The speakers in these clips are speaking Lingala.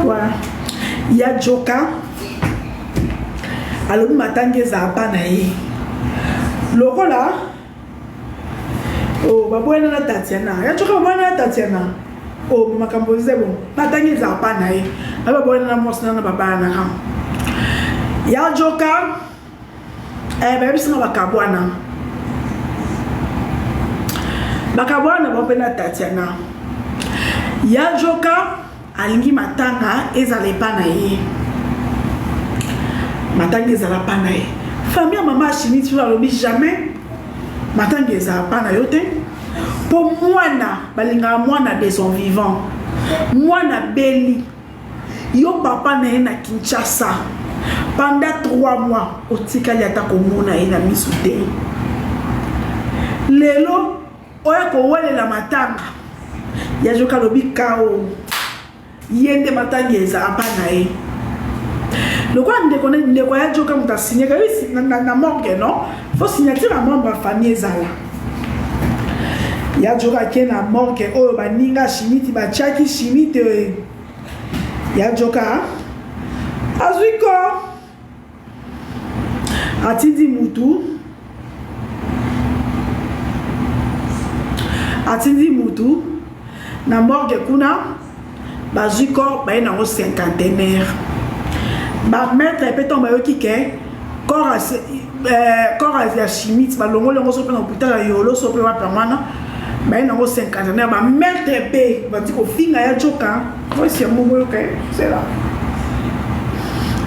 Voilà. Il y a Joka. Alors, matangue zaba na ye. Loko là. Oh, babouena na Tatiana. Il y a Joka babouena na Tatiana. Oh, makambo bon. Matangue zaba na ye. Babouena na mosna na baba na ram. Il y a Joka. Ben, c'est na bakabwana. Bakabwana babouena Tatiana. Il y a Joka. Alingi matanga ezale pa na ye. Matanga ezala pa na ye. Famille maman chimie tu vas l'oubli jamais. Matanga ezala pa na yo te. Pour mwana balinga mwana de son vivant. Mwana beli. Yo papa na ye na Kinshasa. Pendant 3 mois otika yata komona ye na misu te. Lelo oya ko wele la matanga. Ya Joka lobi kao. Yende matanga ezala pa na ye. Le quoi ne connaît Joka muta signé na morgue non faut signature à membre famille ezala. Ya Joka ke na morgue oyo baninga chimiti ba chaki chimiti ya Joka azuiko atindi mutu na morgue kuna bazuiko ba na 50aire. Ba maître peut tomber au kike corps à chimie ba longo longo so na hôpital ya yolo so pe wa permanent ba na 50aire ba maître pe ba diko finga ya Joka moi c'est mon moyo ke c'est là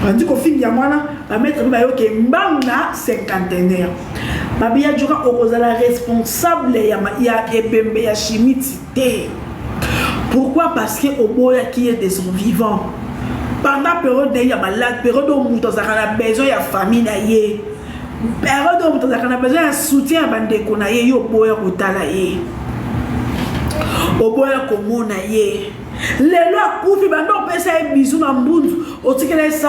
ba diko finga ya mwana ba maître ba yo ke mbanga 50aire ba bia Joka okozala responsable ya ebembe ya chimie te. Pourquoi? Parce que oboya qui est de son vivant. Pendant la période de malade, période où on a besoin de famille, période où on a besoin de soutien, on a besoin les lois couvrent, on peut faire un bisou dans le monde, on tire les $100.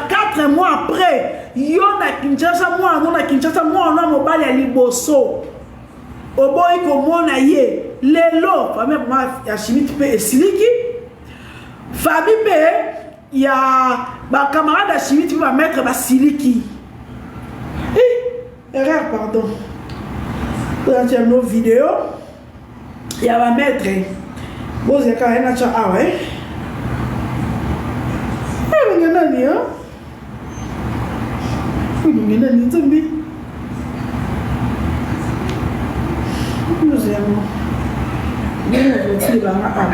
4 mois après, yo na Kinshasa, moi, non na Kinshasa, moi, on a mobile à Liboso. Au boy comme on a les lois, famille, il y a chimie, tu peux siliki, famille, il y a ma camarade à chimie, tu vas mettre ma siliki. Erreur, pardon. Dans nos vidéos, il y a ma maître. Bon, c'est quand même ah ouais. Il y a un hein? Il y a un zombie. Nous avons. Ma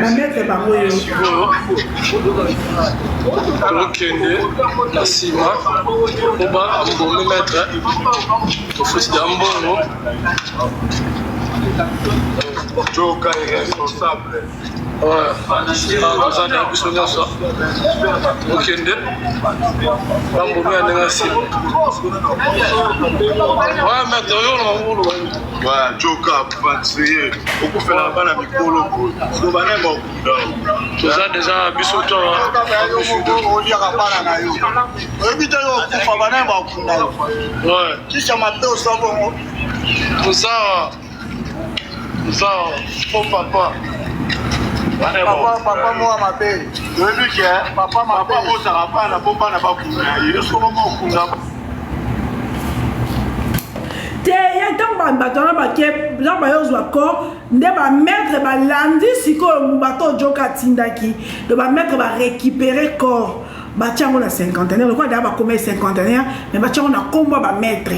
maître va mourir. La cima, on va me mettre au fils d'Ambono. Joka est responsable. Ouais, ça a besoin de ça. Ok, ouais, Joka, patrie. Beaucoup fait la balle à Mikolo. Vous allez m'en vous avez déjà vu ce tour. Ouais. Qui s'en m'a fait au savon? Tout ça, oh papa. Papa, moi, ma paix. Papa, ma paix. Te ya tamba batona baké genre ba yozwa ko nde ba mettre ba landi siko bato Joka tindaki de ba mettre ba récupérer corps ba tiango na 50aire le quoi d'aba comme 50aire mais ba tiango na kombo ba mettre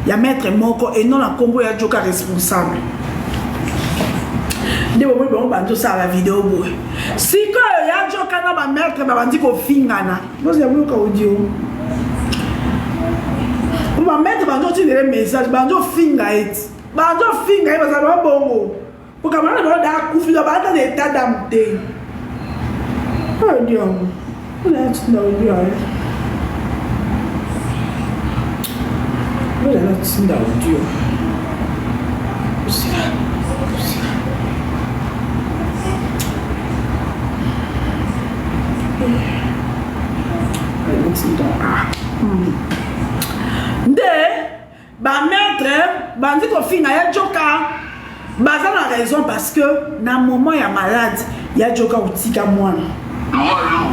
ya mettre moko et non la kombo ya Joka responsable de bo bo banjo ça la vidéo boy siko ya Joka na ba mettre ba bandi ko fingana nous ya mo ka audio. On va mettre des messages, banjo finger it. Banjo finger it, ça va bongo. Pour que man da kufi da ba da état d'âme. Oh Dieu. Let's know Dieu. Let's know Dieu. Nde ba maître bandi ko fina ya Joka baza na raison parce que na moment ya malade ya joka utika mwana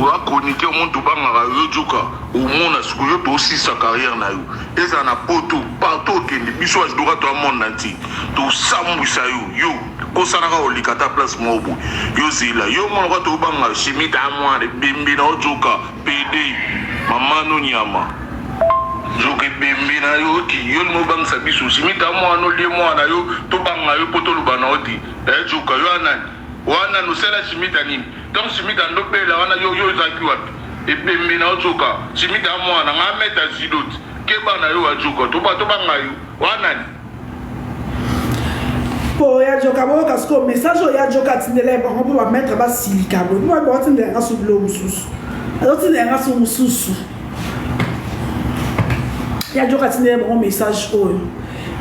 yo akonike omuntu bangaka yo joka omona siko yo tosisa carrière na yo eza na poto partout okende biso azidoka to amonde nti tosambwisa yo kosanaka olika ta place mobo yo zela yo monaka tobanga chimite amwana ebembe na ojoka pede mama no nyama joke ebembe na yo oti yo nimobangisa biso chimite amwana olie mwana yo tobanga yo po toloba na oti joka yo anani wana nosala chimite nini donc chimite andopela wana yo ezaki wapi ebembe na ojoka chimite amwana nga meta zidoti keba na yo ajoka tobanga yo wanani po ya joka bo parce que message ya joka tindele bango po ba mettre ba silika bo bo ba tindele nga su blo mususu alors tindele nga su mususu ya joka tindele bango message oyo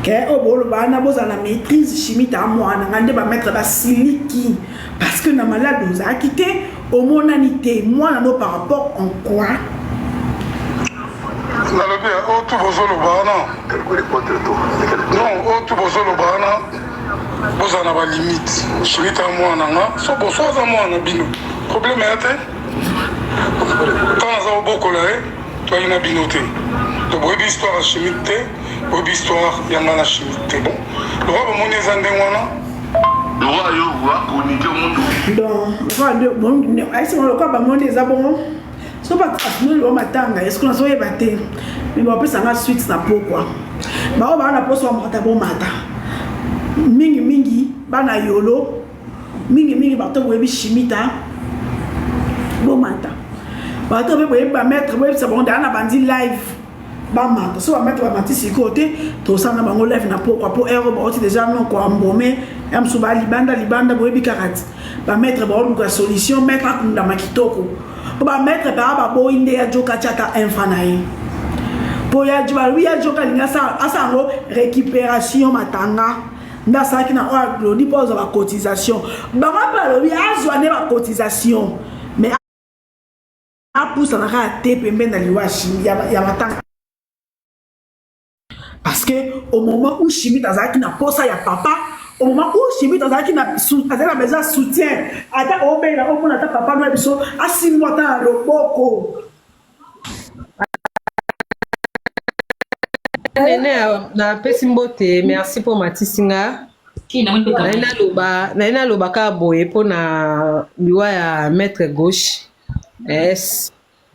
ke obolo bana boza na maîtrise chimie ta mwana ngande ba mettre ba siliki parce que na malade oza quitté au monanité moi no par rapport en quoi nalobi o tu bozoloba non o tu bozoloba na boza na balimite chimie ta mwana nga so bosoza mwana bino problème ya te tant naza obokola ye toyali na bino te to boyebi histoire ya chimie te boyebi histoire yanga na chimie te bon lokwa bamoni eza ndenge wana lokwa yo akonike omuntu donc aisima lokwa bamoni eza bongo so batrafinoli o matanga est ce que nazoyeba te mais bapesanga suite na pokwa bao baa na poso bamata bomata mingi bana yolo mingi bato boyebi chimita bomata bato boyebi bametre boyebisa bango daa na bandi live bamata so bametre bamati sikoyo te tosanga bango live na pokwa po ero baoti déjà noko ambome ya mosu libanda boyebi kakati bametre baoluka solution metre akundama kitoko po bametre baa baboyi nde ya joka tiata infa na ye po ya joka lingi asango récupération matanga ndasalaki na oyo aglodi mpo azwa bacotisation bango mpe alobi azwa nde bacotisation mais apusana kaka te pembeni na liwa ya matanga parce que au moment où chimite azalaki na posa ya papa au moment où chimite azalaki na besoin soutien ata obela omona ata papa no ya biso asimbo ata na loboko nene na pesi mbote merci pour matisinga naina loba ka boye po na liwa ya maître gauche es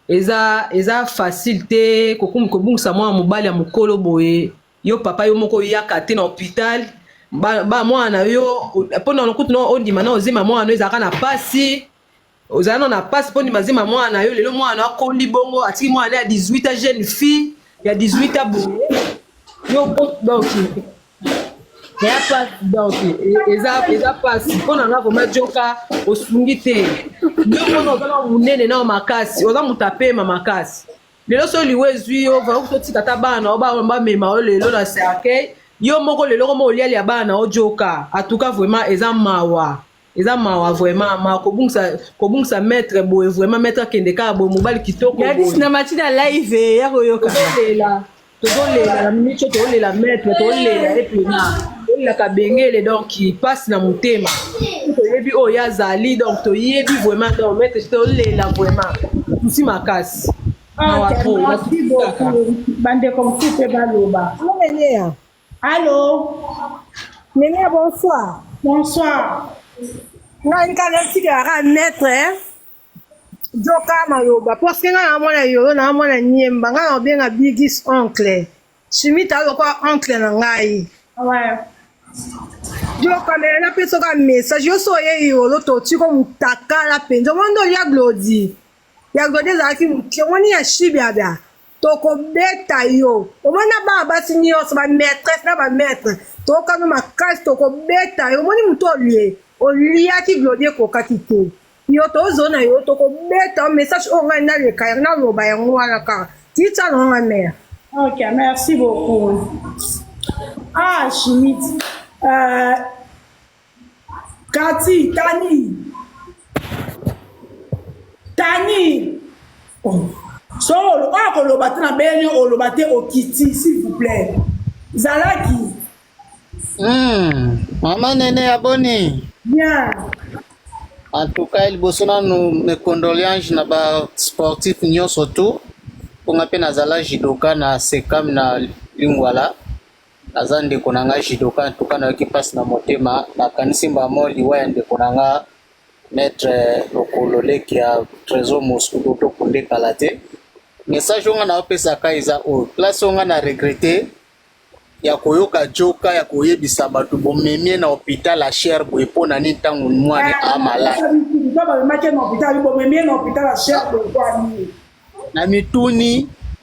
eza facile te kobungisa mwana mobali ya mokolo boye yo papa yo moko yaka te na hôpital ba mwana yo mpona lokutu no ondima na ozima mwana ezalaka na pasi ozala na pasi mpo ndima zima mwana yo lelo mwana akondi bongo atiki mwana ya 18 ans jeune fille ya 18 ans boye yo donc ya pas donc eza pasi mpona nga vraimen joka osungi te yo mona oza na monene na makasi oza moto apema makasi lelo so liwa ezwi yo vaototika ta bana bamema oyo lelo na cercueil yo moko lelo komo oliali ya bana ojoka atuka vraimen eza mawa vraiment ma kobungisa maître boye vraiment maître akende kaka boye mobali kitoko na matina live ya koyoka tozolela na minitio tozolela maître tozolela epena toyelaka bengele donc passe na motema toyebi oyo azali donc toyebi vraiment donc maître tozolela vraiment tusi makasi bandeko mosusu mpe baloba allo Néné, bonsoir. Bonsoir. Nga nkana tikaka maître joka maloba parce que nga na mwana yolo na mwana nyemba nga na obenga bigis oncle chimita lokwa oncle na ngai Ouais. joka mele na peso ka message yo so ye yolo to tiko mutakala penzo mondo ya glodi ezalaki muke woni ya shibiabia toko beta yo omona ba basi nyonso ba maîtresse na ba maître toka no makasi toko beta yo moni muto oliaki glodi ekokaki te yo tozona yo toko beta message o ngai na leka na loba yango wana kaka tita no nga mère. Ok, merci beaucoup. Ah, Chimit. Cathy, Tani. Oh. So, le bateau na benyo, le bateau au Kitty, s'il vous plaît. Zalaki. Maman Néné abonné. Bien. En tout cas, il bosse nous mes condoléances na ba sportif nyo surtout. Pour ngape nazala jidoka na sekam na lingwala. Azande konanga jidoka en tout cas na qui passe na motema na kanisimba mo liwa nde konanga mettre lokolole qui a trésor mosquito to kunde kalate. Message on na pesa kaiza o. Place on na regretter ya koyoka joka ya koyebisa bato bomemie na hôpital la chair boye pona ni ntango mwana amala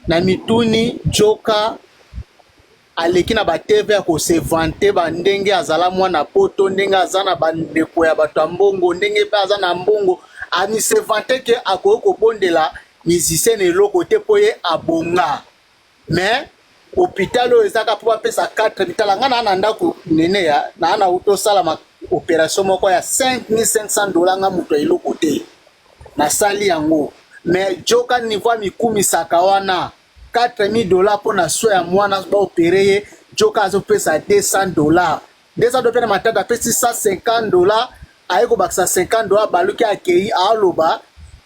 na mituni joka aleki na bateve ya kose vante bandenge azala mwana poto ndenge aza na bandeko ya bato ya mbongo ndenge pe aza na mbongo ami se vante ke akoki kobondela musicien eloko te po ye abonga mais hôpital oyo ezaka po bapesa 4 bitala nga na ndako nene ya na utosala opération moko ya $5,500 nga moto eloko te nasali yango mais joka niveau ya mikumisaka wana $4,000 mpo na so ya mwana baopere ye joka azopesa $200 pe na matata apesi $150 aye kobakisa $50 baluki akei aaloba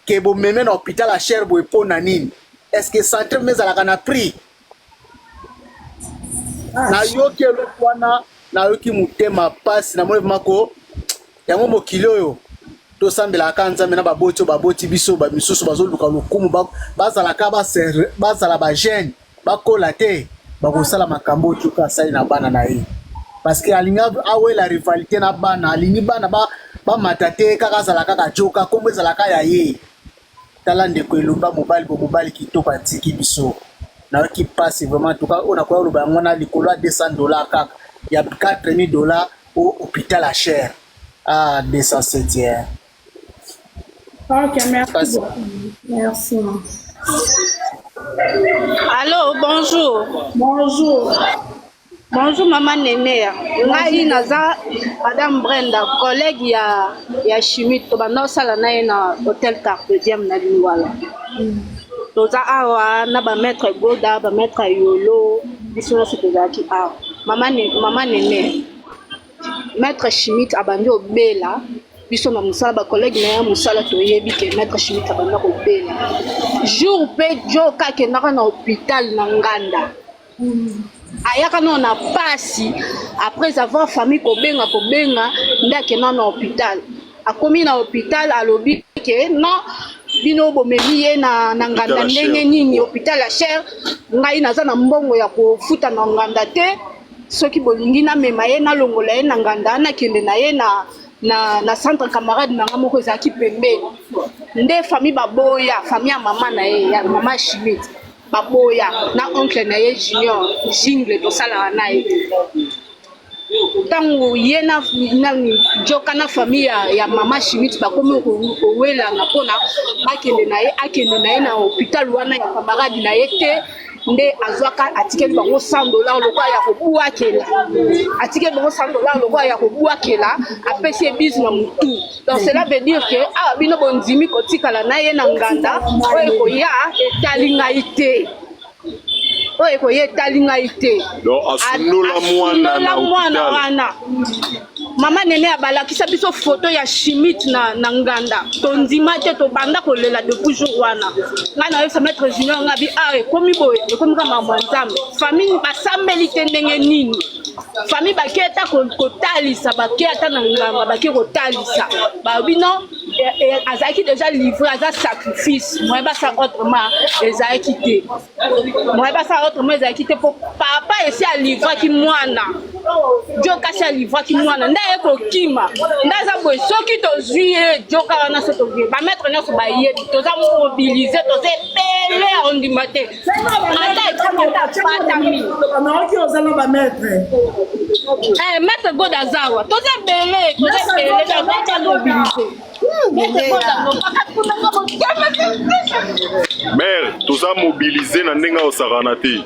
ke bomeme na hôpital ya cher boye mpo na nini est-ce que centre mezalaka na prix na yoki eloko wana na yoki motema pasi na moni mako yango mokili oyo tosambelaka nzambe na baboti biso bamisusu bazoluka lokumu bazala bagene bakola te bakosala makambo otyuka asali na bana na ye parce que alingi awela rivalité na bana alingi bana bamata te kaka azala kaka joka kombo ezalaka ya ye tala ndeko elomba mobali kitoko atiki biso na qui passe vraiment en tout cas on a quoi le bango na likolo $200 kaka ya $4,000 au hôpital à cher ah 207. Ok, merci. Merci. Allô, bonjour. Bonjour maman Néné. Ngai naza Madame Brenda, collègue ya chimie to banda sala na hôtel Carpe Diem na Lingwala. Toza awa na ba maître Goda, ba maître Yolo, biso na tozaki awa. Maman Néné. Maître Chimite abandi obela, biso na musala ba collègue na ya musala toyebi ke maître Chimite abandi obela. Jour pe joka ke na hôpital na Nganda. Ayaka na pasi après avoir famille kobenga ndake na hôpital. Akomi na hôpital alobi ke non bino bomemi ye na Nganda ndenge nini hôpital ya cher ngai naza na mbongo ya kofuta na Nganda te soki bolingi na mema ye na longola ye na Nganda na kende na ye na centre camarade na ngamoko ezaki pembeni nde famille baboya famille ya mama na ye ya mama Chimite baboya na oncle na ye junior jingle tosala na ye tango ye na joka na famille ya mama Chimite bakomi kowela na pona akende na ye na hôpital wana ya camarade na ye te nde azwaka atikeli bango $100 lokwa ya kobuakela atikeli bango $100 lokwa ya kobuakela apesi ye biso na mutu donc cela veut dire que bino bondimi kotikala na ye na Nganda oyo ekoya etali ngai te oyo ekoya etali ngai te donc asundola mwana wana mama Nene abalakisa biso photo ya Chimite na Nganda tondima te tobanda kolela depuis jour wana ngai na yebisa maître junior ngabi ekomi boye ekomi kama mwanzambe famille basambeli te ndenge nini famille baketa kotalisa baketa na ngamba bake kotalisa babino azaki déjà livré aza sacrifice moi basa autrement ezaki te moi basa autrement ezaki te po papa esi a livré ki mwana joka si a livré ki mwana ndaye kokima ndaza boye soki tozwi ye joka wana so tovi ba maître nyonso bayebi toza mobiliser toza ebele ondima te maître Goda zawa toza ebele mère toza mobilisé na ndenge osakana te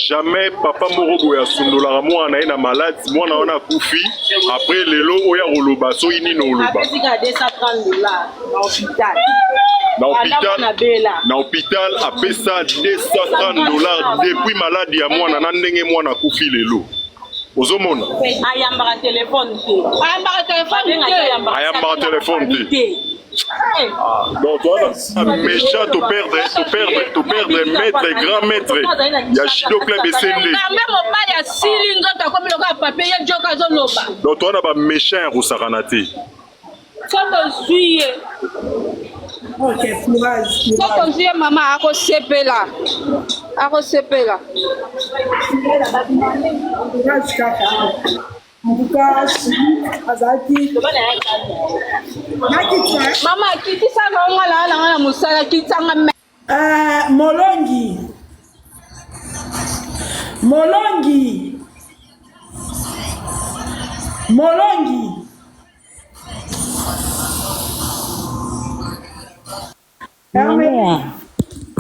jamais papa moko boye asundolaka mwana ye na malade mwana wana akufi après lelo oya koloba soki nini oloba na hôpital apesa $230 depuis maladi ya mwana na ndenge mwana akufi lelo ozomona ayambaka telefone te Donc toi méchant to perdre maître grand maître ya Shido Club Essende. Donc toi na ba méchant Rosaranate. Ok, courage. Sokonzie mama akosepela. Akosepela. Courage kaka. En tout cas, Azaki. Mama kitisa nonga la musala kitanga. Molongi.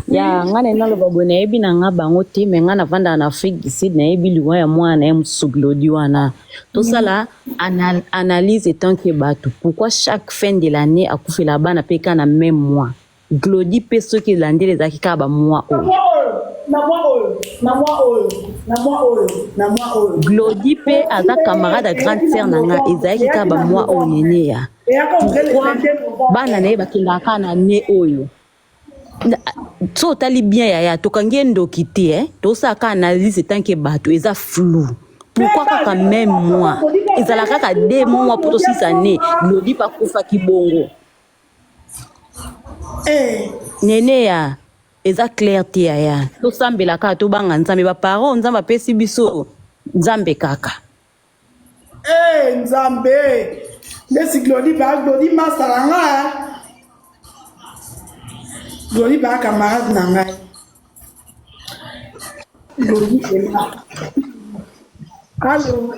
Ya ngane nalo babone ebi na nga bango te me ngana vanda na Afrique du Sud na ebi liwa ya mwana ya musuglodi wana to sala analyse tant que batu pourquoi chaque fin de l'année akufela bana peka na même mois glodi pe ceux qui landele zaki ka ba mois o na mois glodi pe aza camarade à grande sœur nanga ezaki ka ba mois o nene ya pourquoi bana na bakenda ka na ne oyo so tali bien yaya tokangi ndoki te tosaka analyse tant que bato eza flou pourquoi kaka même moi ezala kaka 2 mois pour 6 années lodi pa kufa kibongo nene ya eza clair te yaya tosambela kaka tobanga nzambe ba parents nzambe apesi biso nzambe kaka nzambe lesi glodi masaranga Glori ba camarade na ngai. Glori ema. Allô?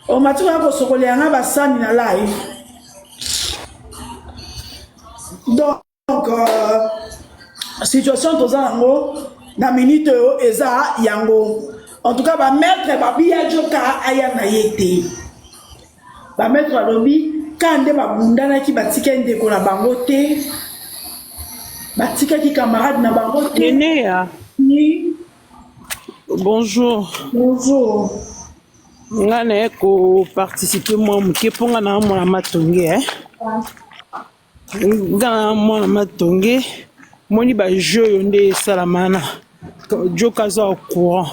O matuka ko sokolea nga basani na live. Donc situation tozango na minute eza yango. En tout cas ba maître ba biya joka aya na yete. Ba maître alobi kande ba bundana ki batika ndeko na bango te. Batika ki camarade na bango te. Nénéa. Ni. Bonjour. Bonjour. Ngane ko participer moi mke ponga na mwana matonge Ngana mwana matonge moni ba jeu nde salamana. Joka zo courant.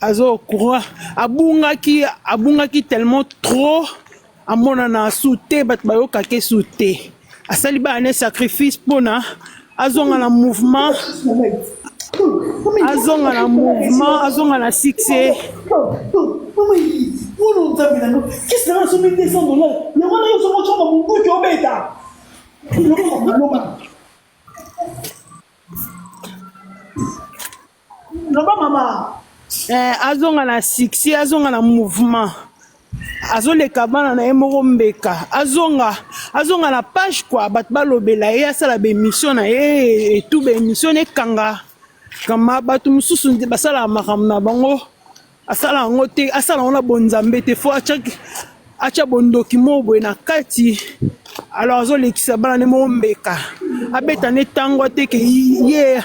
Azo courant abungaki tellement trop amona na souté bat bayoka ke souté asali ba ne sacrifice pona azonga na mouvement azonga na succès qu'est-ce que ça met $100 le wana yo so choma mbuki obeta non mama azonga na succès azonga na mouvement azoleka bana na ye moko mbeka azonga na page quoi bato balobela ye asala bémission na ye etu bémission ekanga kama bato mosusu nde basala makambo na bango asala yango te asala yango na bonzambe te fo atia bondoki moko boye na kati alors azolekisa bana ne moko mbeka abeta ne ntango te ke ye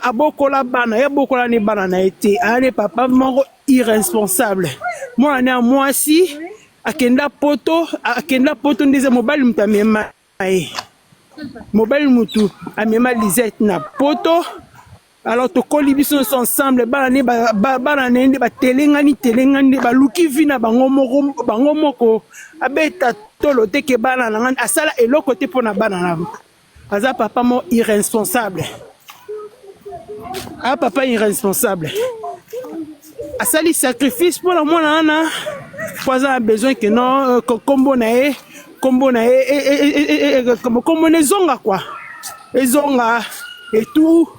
abokola bana ya bokola ne bana na ete ane papa moko irresponsable mwana ne mwasi akenda poto ndeze mobali mutu amema ye mobali mutu amema Lisette na poto alors tokoli biso ensemble bana ne nde batelengani baluki vi na bango moko abeta tolo te ke bana na ngani asala eloko te mpo na bana na aza papa mo irresponsable. Ah papa irresponsable. Asali sacrifice pour la mwana pour ça a besoin que non combo na e combo ne zonga quoi. Ezonga et tout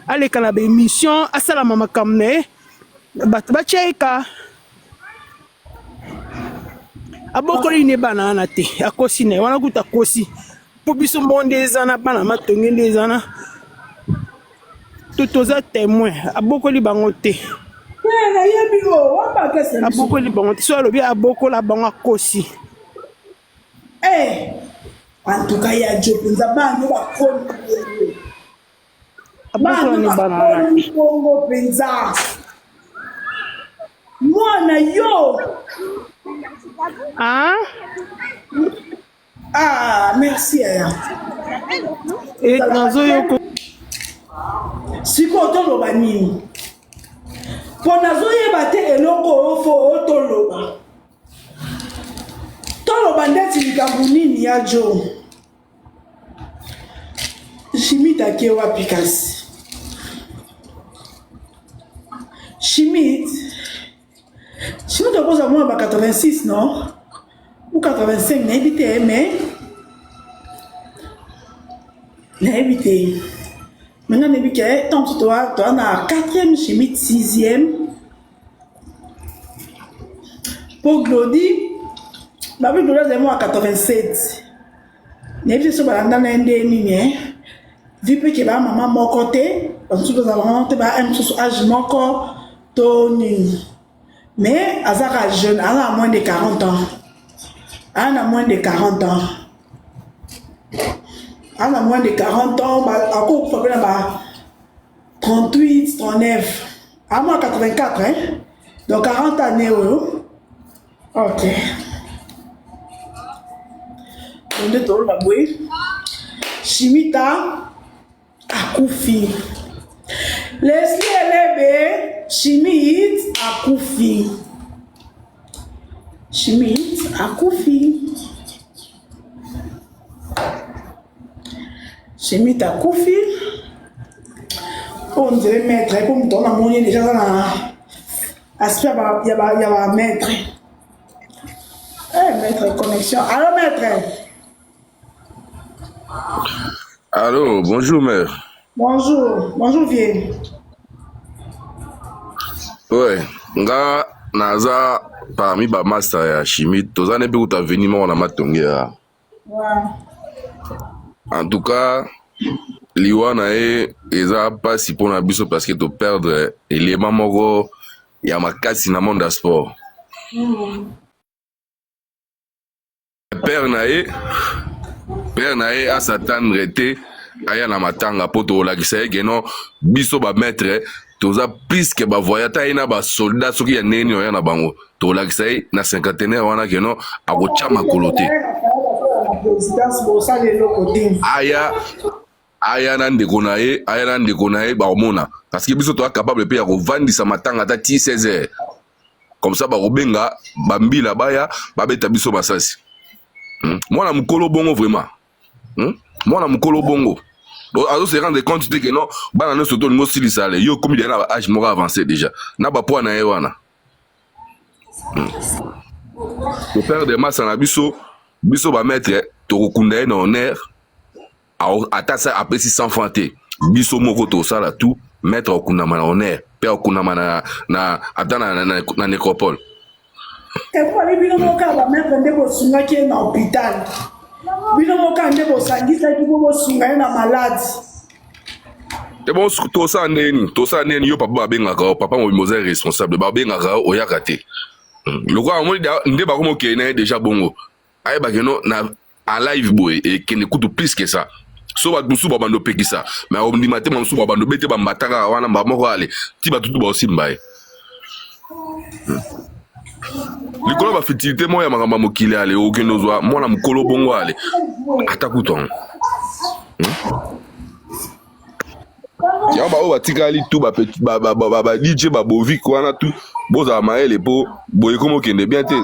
aller kana be mission asala mama kamne ba cheka. Aboko ni banana te akosi ne wana kuta kosi. Po biso monde zana bana matonge ndezana. Toza témoin abokoli bango te abokoli bango te so alobi abokola bango akosi en tout cas ya jo penza bango abokola ni bana bongo penza na yo. Ah? Ah, merci Aya. Et nazo yoko. Siko toloba nini? Po nazo yeba te eloko ofo toloba. Toloba ndeti likambo nini ya jo. Schmidt ake wapi kasi? Schmidt opose à moi à 86, non? Ou 85, n'a évité, mais. N'a évité. Maintenant, n'a évité, tant que toi, tu as 4e, Schmidt 6e. Pour Glody, ma vie, Glody, c'est moi à 87. N'a évité, ce que je vais vu que maman mon côté, parce que nous avons un âge mon Tony. Mais Azara jeune, elle a moins de 40 ans. Elle a moins de 40 ans. Elle a moins de 40 ans, encore pour 38, 39. À moi 84, hein? Donc 40 années. Ok. On est tout le monde. Chimita Akoufi. Leslie Elebe, Schmidt Akoufi. Schmidt Akoufi. Schmidt Akoufi. On dirait maître, comme on a monnaie déjà dans l'aspect, il y a maître. Maître, connexion. Allô, maître. Allô, bonjour, mère. Bonjour, vieux. Ouais, nga naza parmi ba master ya chimie, toza ne pe uta veni mo na matongea. En tout cas, liwa na eza pas si pour na biso parce que to perdre élément moko ya makasi na monde sport. Père na a s'attendre te aya na matanga po to lakisa ye non biso ba maître toza plus que ba voyata ina ba soldat soki ya neni oya na bango to lakisa ye na cinquantenaire wana ke non akocha makolo te aya na ndeko na ye ba omona parce que biso to capable pe ya kovandisa matanga ata 16 heures comme ça ba kobenga bambila baya babeta biso basasi. Mwana mukolo bongo vraiment. Mwana mukolo bongo. Alors se rendre compte que non, bana no soto ngo silisa le yo comme il y a âge moko avancé déjà. Na ba poa na ye wana. Pour faire des masses na biso ba maître to kokunda na honneur ata ça après 600 francs te. Biso moko to sala tout maître okunda na honneur, pe okunda na atana na nécropole. Et pour aller bien au cas de mettre des bossunga qui est dans l'hôpital. Bien au cas de bossangi ça qui vous sunga na malade. Et bon to ça neni yo papa benga ka papa mo moza responsable ba benga ka oyaka te. Le quoi mo ndé ba ko kene déjà bongo. Ay ba keno na en live boy et qui n'écoute plus que ça. So ba dusu ba bando pekisa. Mais on dit matin mamsu ba bando bete ba mataka wana ba moko ale. Ti ba tutu ba aussi mbaye. Likolo ba fertilité moya makamba mokili ale okendo zwa mwana mukolo bongo ale atakuton. Ya ba o batikali tout ba petit ba DJ ba bovi kwana tout boza maele po boye komo kende bien te.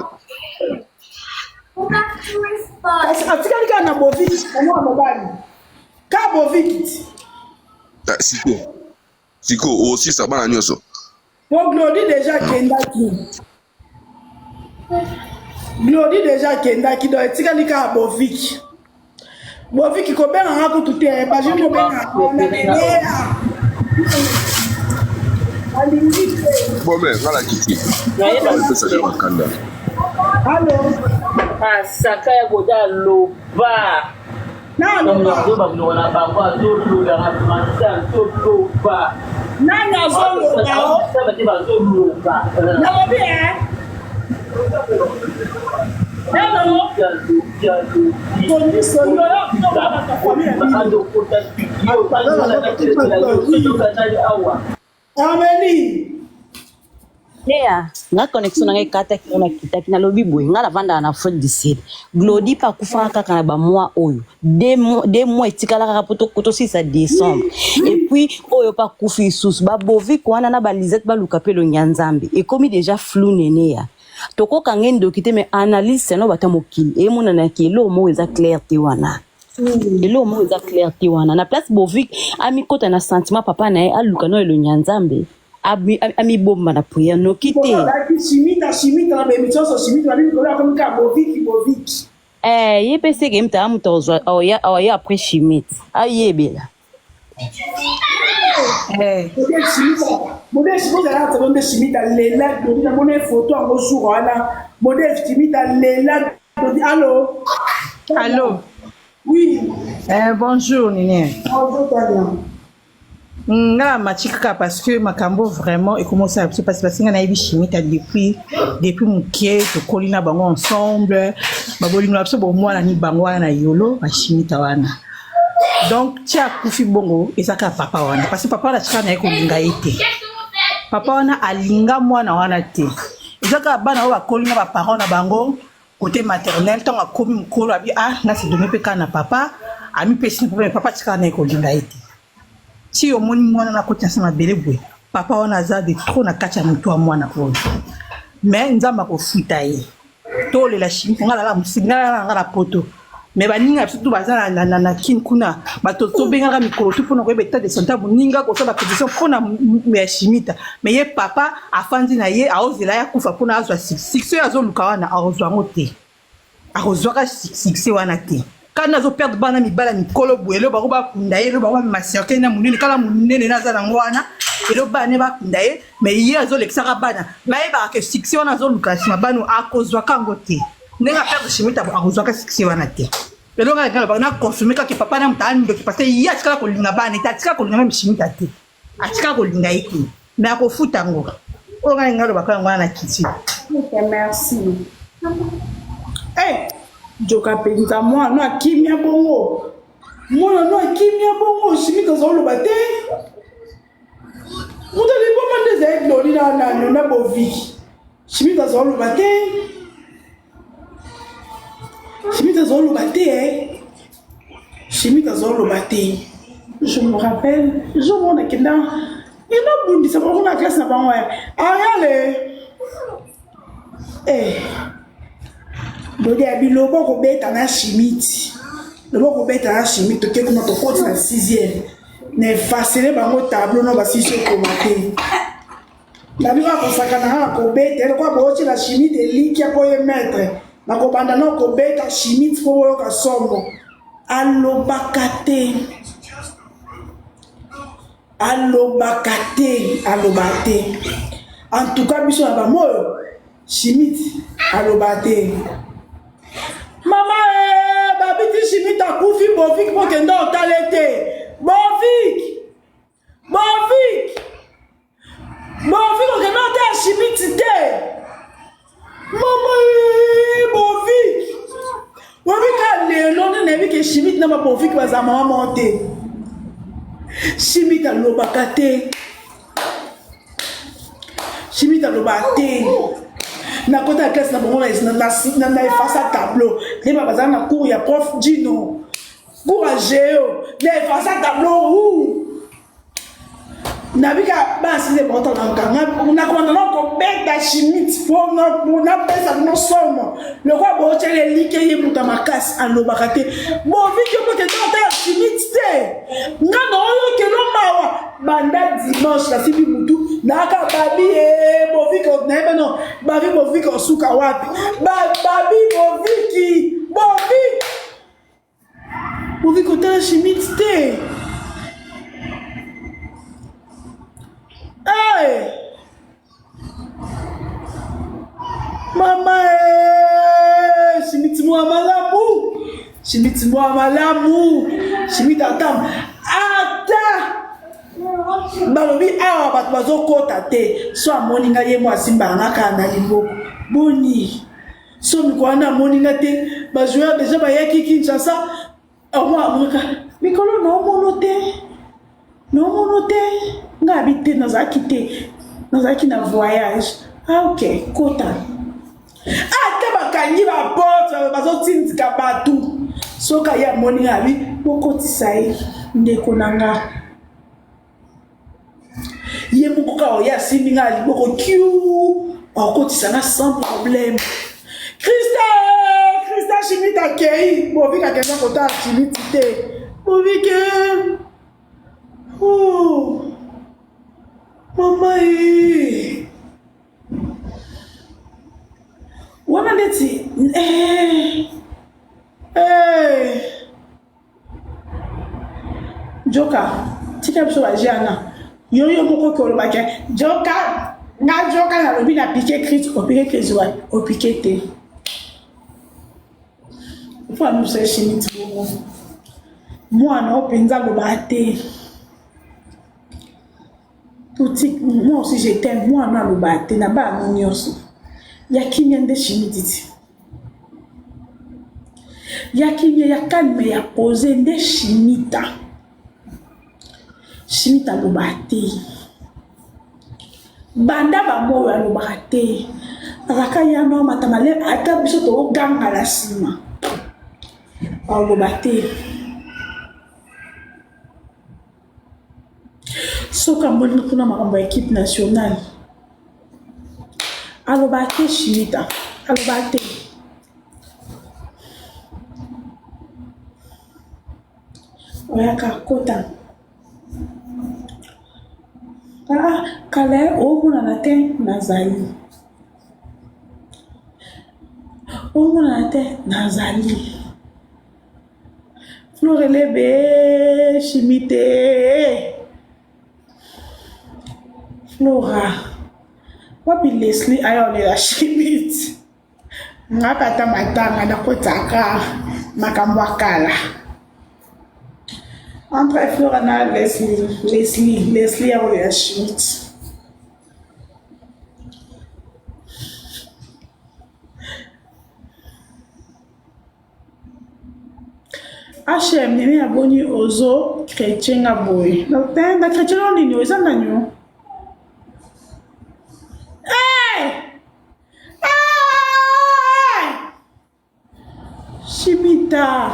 Atikali kana bovi mo amobali. Ka bovi. Siko aussi ça ba nyoso. Pour Glody déjà kendaki. Glody déjà kendaki do etikali ka boviki. Boviki ko benga ngako tuté ba je mo benga na nenea. Bon mais voilà kiti. Allô. Ah saka ya goda loba. Non. Na ba zo la ramassan to loba. Nana zo loba. Ça va te ba zo loba. Na lobi eh. Amélie. Nea, nga connexion na kata kuna kitaki na lobi boy nga lavanda na Afrique du Sud. Glody pa kufa kaka na ba mois oyo. Des mois etikala kaka poto koto 6 à décembre. Et puis oyo pa kufi sous ba bovi kwana na ba Lisette ba lukapelo nyanzambe. Et comme déjà flou nenea. Toko kangendo kite me analyse no bata mokili. E mona na kilo mo eza clarté wana. Elo mo eza clarté wana. Na place bovi ami kota na sentiment papa na e aluka no elo nyanzambe. Ami bomba na prière no kite chimita na bémission so chimita na bikola comme ka boviki ye pese ke mta amutozwa oya après chimite ayebela modèle chimita na tabonde chimita lela doni na mona photo en jour wana modèle chimita lela doni allô oui bonjour Nini bonjour Tania nga machika parce que makambo vraiment et commence à se passer parce que na yebi chimita depuis mukie to kolina bango ensemble babolingo absolu bo mwana ni bango na yolo ba chimita wana donc tia kufi bongo ezaka papa wana parce que papa la chika na yeko linga ete papa wana alinga mwana wana te ezaka bana ba kolina ba parents na bango côté maternel tant a komi mukolo abi na se donner pe kana papa ami pesi papa chika na yeko linga ete si au moins moi na côté sama belebwe papa on a za de trop na kacha mtu wa mwana oyo mais nzamba ko futa ye to le la chimie ngala la musinga ngala poto mais baninga surtout bazana na kin kuna bato to benga mikolo tu pona ko beta de santa muninga ko so ba position pona me chimita mais ye papa afandi na ye aozela ya kufa pona azwa succès azo luka wana aozwa ngote aozwa ka succès wana te kana zo perdre bana mibala mikolo bwelo ba ba kunda ye lo ba maserke na munene kala munene na za na ngwana elo bana ba kunda ye mais ye azo lexaka bana mais ba ke succès wana zo luka sima bano akozwa kango te nenga perdre chimita ba akozwa ka succès wana te elo ngala ba na consommer ka ke papa na mtani ndo parce que ye atika ko linga bana ta atika ko linga même chimita te atika ko linga yiki mais akofuta ngo o ngala ba ka ngwana kiti merci joka penza mwana akimia bongo mwana no akimia bongo chimita zo lo bate muto le bomba ndeze glori na boviki chimita zo lo bate chimita zo lo bate chimita zo lo bate je me rappelle je m'en kenda ina bundi sa ko na classe na bango ayale Bode abi lobo ko beta na chimite. Lobo ko beta na chimite ke kuma to koti na 6e. Ne fasele bango tableau no ba sisi ko mate. Na biwa ko sakana ko beta ko ba ochi na chimite liki ko ye maître. Na ko banda no ko beta chimite ko ka sombo. Alobakate. En tout cas biso na ba moyo chimite alobate. Mama babiti chimita kufi bovik mo kenda otalete bovik okenda otala chimiti te mama bovik alelo nenebi ke chimiti na babovik baza mama monte chimita alobaka te chimita alobaka te na kota classe na bongo na efasa tableau les babazana na cours ya prof Dino cours à géo na efasa tableau na bika basi le bonta na kanga na ko na ko beta chimite pour na pesa no somo le quoi bo tele like ye muta makasi alobaka te bo viki mo ke ta chimite te ngana oyo ke no mawa banda dimanche la sibi mutu na ka babi bo viki na ebe no babi bo viki osuka wapi babi bo viki bo viki ta chimite te mama chimiti mwa malamu chimiti atam ata balobi awa bato bazokota te so amoni nga ye mwa simba ngaka na liboko boni so mikwana amoni nga te bajoueur deja bayaki Kinshasa omwa amoka mikolo naomono te nga abi te nazalaki na voyage Ah ok, kota. Ah tabakangi ba porte bazotindika batu. Soka ya moni abi bokotisa ye ndeko nanga. Ye mukoka oya siminga ali boko kiu. Okotisa na sans problème. Christa Chimita kei. Bovika keza kota Chimita te. Bovike. Oh. Mama e. Wana ndeti. Joka. Tika biso bajiana. Yo moko ko lobaka. Joka. Nga joka na lobi na piqué Christ, o piqué Christ wa, o piqué te. Faut nous se Chimita bobo. Moi na openza lobate. Moi aussi j'étais moi na lobate na ba nyonso. Ya kimia nde Chimita. Ya kimia ya calme ya poser nde Chimita. Chimita lobate. Banda ba mo ya lobate. Raka ya no matamale ata biso to ganga la sima. Au lobate. Soka mboni kuna makambo ya équipe nationale. Alobate Chimita. Alobate. Oyaka kota. Ah, kale omona na te nazali. Omona na te nazali. Florelebe Chimite. Flora. Wapi Leslie ayone la Chimite. Ngapata matanga na kotaka makambo akala. Entre Flora na Leslie ayone la Chimite. HM nini aboni ozo chrétien nga boy. Donc na chrétien on nini oza nanyo. Chimita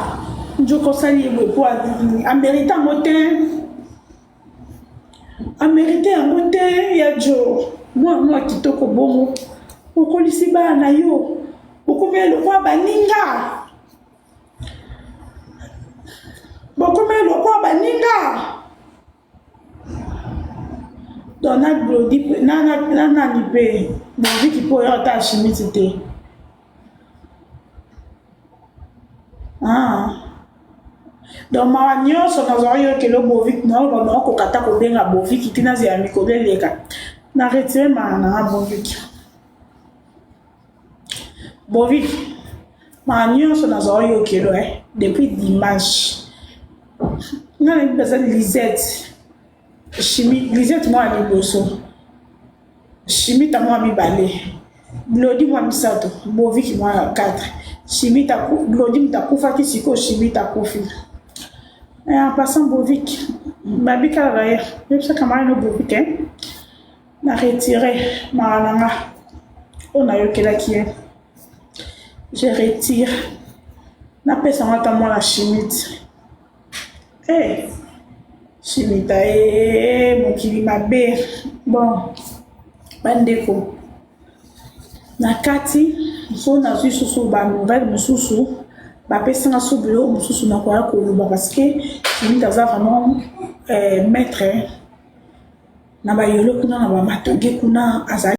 njoko sali ebo po amérité moten. Amérité moten ya jo. Moi kitoko bongo. Okolisi ba na yo. Okomelo kwa baninga. Bokomelo kwa baninga. Dona glodi na ni pe. Bonvi ki po ya ta Chimita te. Ah. Donc ma nyonso nazoyo ke lo bovik no ba ko kata ko benga bovik tina zia mikolo leka. Na retire ma na bovik. Bovik. Ma nyonso nazoyo ke lo depuis dimanche. Na ni besoin Lisette. Lisette moi ni boso. Chimita moi mi balé. Glodi moi mi sato. Bovik moi 4. Chimita Glodi mtakufa kisiko Chimita kufi. En passant Bovik, babika la ya. Même ça kamara no Bovik na retiré marananga. On a eu kela qui est. Je retire. Na pesa mata moi la Chimita. Chimita mon kili mabe. Bon. Bandeko. Na kati so na susu ba nouvelle mususu ba pesa na subilo mususu na kwa ko lo parce que Chimita za vraiment maître na ba yolo kuna na ba matoge kuna azali